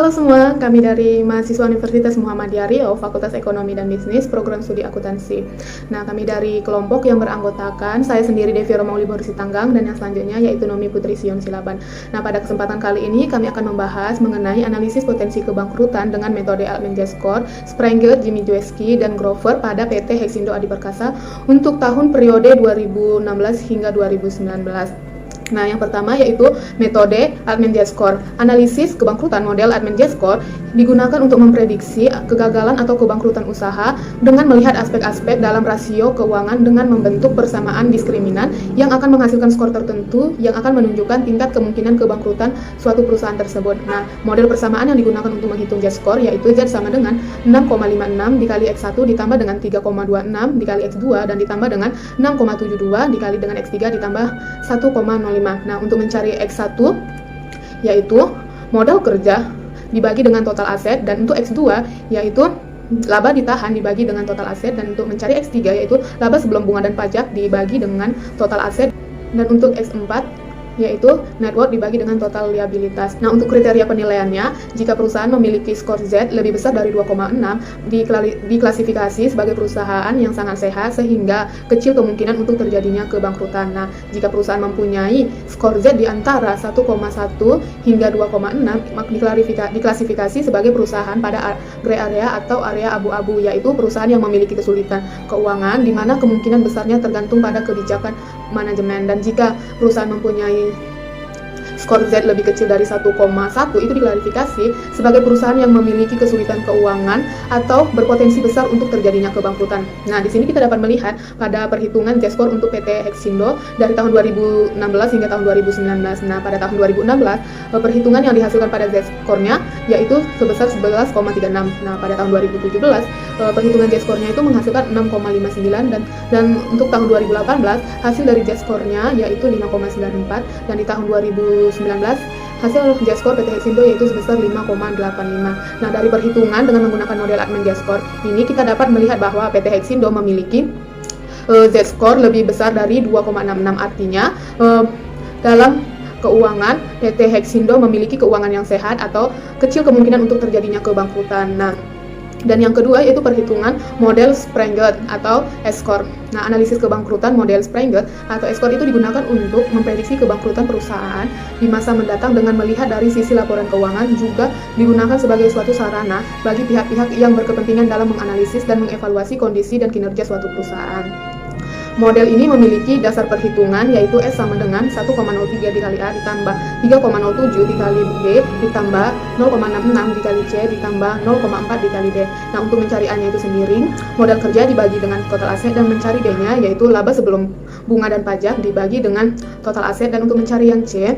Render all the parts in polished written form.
Halo semua, kami dari mahasiswa Universitas Muhammadiyah Riau, Fakultas Ekonomi dan Bisnis, Program Studi Akuntansi. Nah, kami dari kelompok yang beranggotakan, saya sendiri Devi Romauli Borisitanggang, dan yang selanjutnya yaitu Nomi Putri Sion Silaban. Nah, pada kesempatan kali ini kami akan membahas mengenai analisis potensi kebangkrutan dengan metode Altman-J-Score, Sprengel, Jimijewski, dan Grover pada PT Hexindo Adi Perkasa untuk tahun periode 2016 hingga 2019. Nah, yang pertama yaitu metode Altman-J-Score. Analisis kebangkrutan model Altman-J-Score digunakan untuk memprediksi kegagalan atau kebangkrutan usaha dengan melihat aspek-aspek dalam rasio keuangan dengan membentuk persamaan diskriminan yang akan menghasilkan skor tertentu yang akan menunjukkan tingkat kemungkinan kebangkrutan suatu perusahaan tersebut. Nah, model persamaan yang digunakan untuk menghitung Z-score yaitu Z sama dengan 6,56 dikali X1 ditambah dengan 3,26 dikali X2 dan ditambah dengan 6,72 dikali dengan X3 ditambah 1,05. Nah, untuk mencari X1 yaitu modal kerja dibagi dengan total aset, dan untuk X2 yaitu laba ditahan dibagi dengan total aset, dan untuk mencari X3 yaitu laba sebelum bunga dan pajak dibagi dengan total aset, dan untuk X4 yaitu net worth dibagi dengan total liabilitas. Nah, untuk kriteria penilaiannya, jika perusahaan memiliki skor Z lebih besar dari 2,6, diklasifikasi sebagai perusahaan yang sangat sehat sehingga kecil kemungkinan untuk terjadinya kebangkrutan. Nah, jika perusahaan mempunyai skor Z di antara 1,1 hingga 2,6, maka diklasifikasi sebagai perusahaan pada gray area atau area abu-abu, yaitu perusahaan yang memiliki kesulitan keuangan di mana kemungkinan besarnya tergantung pada kebijakan manajemen. Dan jika perusahaan mempunyai skor Z lebih kecil dari 1,1, itu diklarifikasi sebagai perusahaan yang memiliki kesulitan keuangan atau berpotensi besar untuk terjadinya kebangkrutan. Nah, di sini kita dapat melihat pada perhitungan Z-score untuk PT Hexindo dari tahun 2016 hingga tahun 2019. Nah, pada tahun 2016, perhitungan yang dihasilkan pada Z-score-nya yaitu sebesar 11,36. Nah, pada tahun 2017, perhitungan Z-score-nya itu menghasilkan 6,59 dan untuk tahun 2018 hasil dari Z-score-nya yaitu 5,94, dan di tahun 2019 hasil Z-score PT Hexindo yaitu sebesar 5,85. Nah, dari perhitungan dengan menggunakan model Altman-J-Score ini kita dapat melihat bahwa PT Hexindo memiliki Z-score lebih besar dari 2,66. Artinya dalam keuangan PT Hexindo memiliki keuangan yang sehat atau kecil kemungkinan untuk terjadinya kebangkrutan. Nah, dan yang kedua yaitu perhitungan model Sprengel atau S-score. Nah, analisis kebangkrutan model Sprengel atau S-score itu digunakan untuk memprediksi kebangkrutan perusahaan di masa mendatang dengan melihat dari sisi laporan keuangan, juga digunakan sebagai suatu sarana bagi pihak-pihak yang berkepentingan dalam menganalisis dan mengevaluasi kondisi dan kinerja suatu perusahaan. Model ini memiliki dasar perhitungan yaitu S sama dengan 1,03 dikali A ditambah 3,07 dikali B ditambah 0,66 dikali C ditambah 0,4 dikali D. Nah, untuk mencari A-nya itu sendiri, modal kerja dibagi dengan total aset, dan mencari D-nya yaitu laba sebelum bunga dan pajak dibagi dengan total aset, dan untuk mencari yang C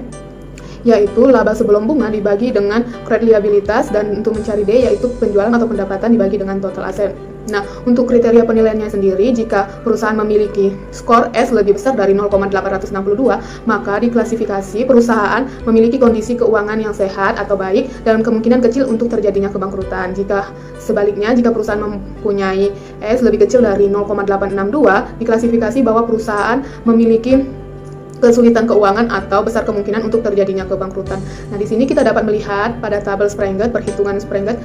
yaitu laba sebelum bunga dibagi dengan kredit liabilitas, dan untuk mencari D yaitu penjualan atau pendapatan dibagi dengan total aset. Nah, untuk kriteria penilaiannya sendiri, jika perusahaan memiliki skor S lebih besar dari 0,862, maka diklasifikasi perusahaan memiliki kondisi keuangan yang sehat atau baik dalam kemungkinan kecil untuk terjadinya kebangkrutan. Jika sebaliknya, jika perusahaan mempunyai S lebih kecil dari 0,862, diklasifikasi bahwa perusahaan memiliki kesulitan keuangan atau besar kemungkinan untuk terjadinya kebangkrutan. Nah, di sini kita dapat melihat pada tabel Sprengel, perhitungan Sprengel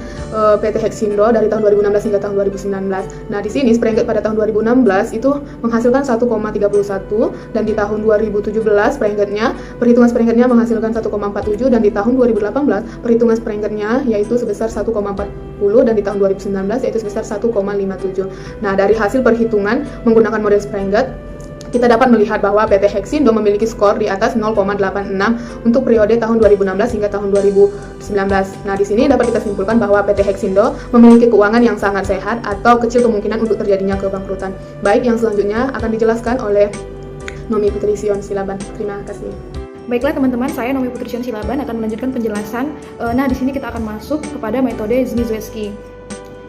PT Hexindo dari tahun 2016 hingga tahun 2019. Nah, di sini Sprengel pada tahun 2016 itu menghasilkan 1,31, dan di tahun 2017 perhitungan Sprengelnya menghasilkan 1,47, dan di tahun 2018 perhitungan Sprengelnya yaitu sebesar 1,40, dan di tahun 2019 yaitu sebesar 1,57. Nah, dari hasil perhitungan menggunakan model Sprengel, kita dapat melihat bahwa PT Hexindo memiliki skor di atas 0,86 untuk periode tahun 2016 hingga tahun 2019. Nah, di sini dapat kita simpulkan bahwa PT Hexindo memiliki keuangan yang sangat sehat atau kecil kemungkinan untuk terjadinya kebangkrutan. Baik, yang selanjutnya akan dijelaskan oleh Nomi Putri Sion Silaban. Terima kasih. Baiklah teman-teman, saya Nomi Putri Sion Silaban akan melanjutkan penjelasan. Nah, di sini kita akan masuk kepada metode Jimijewski.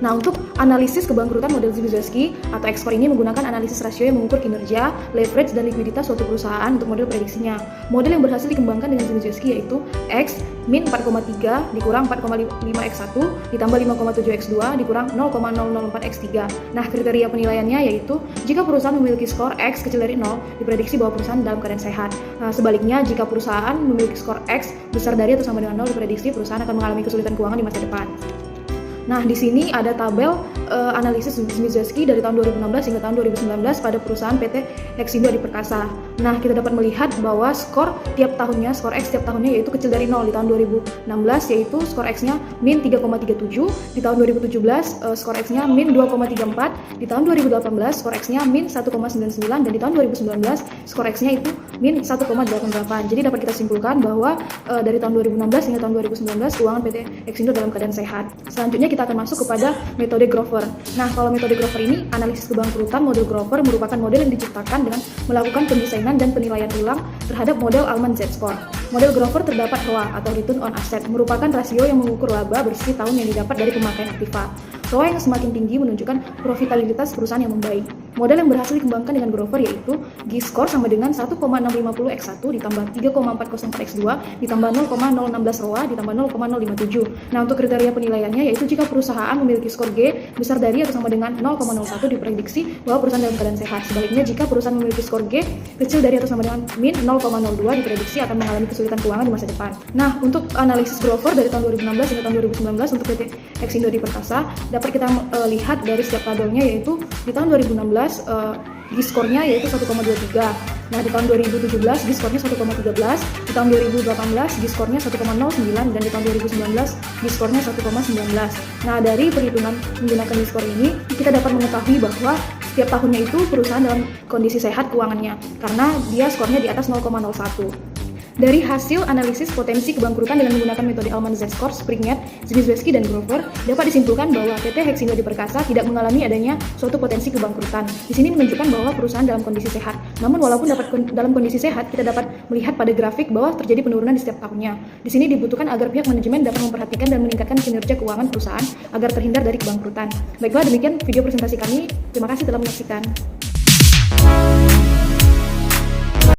Nah, untuk analisis kebangkrutan model Zbyszewski atau X-score ini menggunakan analisis rasio yang mengukur kinerja, leverage, dan likuiditas suatu perusahaan untuk model prediksinya. Model yang berhasil dikembangkan dengan Zbyszewski yaitu X min 4,3 dikurang 4,5x1 ditambah 5,7x2 dikurang 0,004x3. Nah, kriteria penilaiannya yaitu jika perusahaan memiliki skor X kecil dari 0, diprediksi bahwa perusahaan dalam keadaan sehat. Nah, sebaliknya, jika perusahaan memiliki skor X besar dari atau sama dengan 0, diprediksi perusahaan akan mengalami kesulitan keuangan di masa depan. Nah, di sini ada tabel analisis Zbyszewski dari tahun 2016 hingga tahun 2019 pada perusahaan PT Hexindo Adi Perkasa. Nah, kita dapat melihat bahwa skor tiap tahunnya, skor X tiap tahunnya yaitu kecil dari 0. Di tahun 2016 yaitu skor X-nya min 3,37, di tahun 2017 skor X-nya min 2,34, di tahun 2018 skor X-nya min 1,99, dan di tahun 2019 skor X-nya itu min 1,88. Jadi dapat kita simpulkan bahwa dari tahun 2016 hingga tahun 2019 keuangan PT Hexindo dalam keadaan sehat. Selanjutnya kita akan masuk kepada metode Grover. Nah, kalau metode Grover ini, analisis kebangkrutan model Grover merupakan model yang diciptakan dengan melakukan pendesainan dan penilaian ulang terhadap model Allman Z-score. Model Grover terdapat ROA atau Return on Asset, merupakan rasio yang mengukur laba bersih tahun yang didapat dari pemakaian aktiva. ROA yang semakin tinggi menunjukkan profitabilitas perusahaan yang membaik. Model yang berhasil dikembangkan dengan Grover yaitu G-score sama dengan 1,650x1 ditambah 3,404x2 ditambah 0,016 ROA ditambah 0,057. Nah, untuk kriteria penilaiannya yaitu jika perusahaan memiliki skor G besar dari atau sama dengan 0,01, diprediksi bahwa perusahaan dalam keadaan sehat. Sebaliknya, jika perusahaan memiliki skor G kecil dari atau sama dengan min 0,02, diprediksi akan mengalami kesulitan keuangan di masa depan. Nah, untuk analisis Grover dari tahun 2016 hingga tahun 2019 untuk PT Hexindo Adi Perkasa dapat kita lihat dari setiap tabelnya, yaitu di tahun 2016 G-score-nya yaitu 1,23. Nah, di tahun 2017 G-score-nya 1,13, di tahun 2018 G-score-nya 1,09, dan di tahun 2019 G-score-nya 1,19. Nah, dari perhitungan menggunakan G-score ini kita dapat mengetahui bahwa setiap tahunnya itu perusahaan dalam kondisi sehat keuangannya karena dia skornya di atas 0,01. Dari hasil analisis potensi kebangkrutan dengan menggunakan metode Allman Z-score, Springett, Zbyszewski, dan Grover, dapat disimpulkan bahwa PT Hexindo Adi Perkasa tidak mengalami adanya suatu potensi kebangkrutan. Di sini menunjukkan bahwa perusahaan dalam kondisi sehat. Namun walaupun dalam kondisi sehat, kita dapat melihat pada grafik bahwa terjadi penurunan di setiap tahunnya. Di sini dibutuhkan agar pihak manajemen dapat memperhatikan dan meningkatkan kinerja keuangan perusahaan agar terhindar dari kebangkrutan. Baiklah, demikian video presentasi kami. Terima kasih telah menyaksikan.